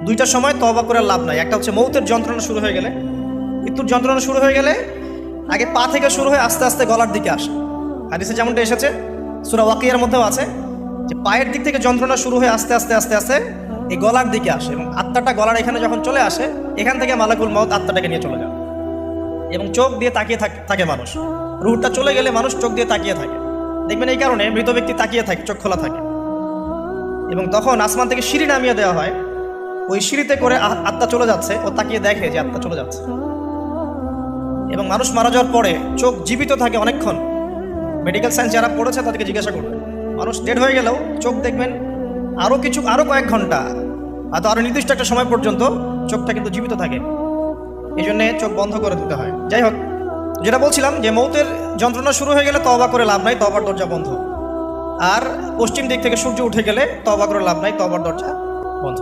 দুইটার সময় তওবা করে লাভ নাই। একটা হচ্ছে মৌতের যন্ত্রণা শুরু হয়ে গেলে, মৃত্যুর যন্ত্রণা শুরু হয়ে গেলে আগে পা থেকে শুরু হয়ে আস্তে আস্তে গলার দিকে আসে। হাদিসে যেমনটা এসেছে, সূরা ওয়াকিয়ার মধ্যেও আছে যে পায়ের দিক থেকে যন্ত্রণা শুরু হয়ে আস্তে আস্তে আস্তে আস্তে এই গলার দিকে আসে, এবং আত্মাটা গলার এখানে যখন চলে আসে, এখান থেকে মালাকুল মউত আত্মাটাকে নিয়ে চলে যায় এবং চোখ দিয়ে তাকিয়ে থাকে মানুষ। রুহটা চলে গেলে মানুষ চোখ দিয়ে তাকিয়ে থাকে, দেখবেন এই কারণে মৃত ব্যক্তি তাকিয়ে থাকে, চোখ খোলা থাকে। এবং তখন আসমান থেকে সিঁড়ি নামিয়ে দেওয়া হয়, ওই সিঁড়িতে করে আত্মা চলে যাচ্ছে, ও তাকিয়ে দেখে যে আত্মা চলে যাচ্ছে। এবং মানুষ মারা যাওয়ার পরে চোখ জীবিত থাকে অনেকক্ষণ। মেডিকেল সায়েন্স যারা পড়েছে তাদেরকে জিজ্ঞাসা করবে, মানুষ ডেড হয়ে গেলেও চোখ দেখবেন আরও কয়েক ঘন্টা, হয়তো আরও নির্দিষ্ট একটা সময় পর্যন্ত চোখটা কিন্তু জীবিত থাকে। এই জন্যে চোখ বন্ধ করে দিতে হয়। যাই হোক, যেটা বলছিলাম যে মৌতের যন্ত্রণা শুরু হয়ে গেলে তওবা করে লাভ নাই, তওবার দরজা বন্ধ। আর পশ্চিম দিক থেকে সূর্য উঠে গেলে তওবা করে লাভ নাই, তওবার দরজা বন্ধ।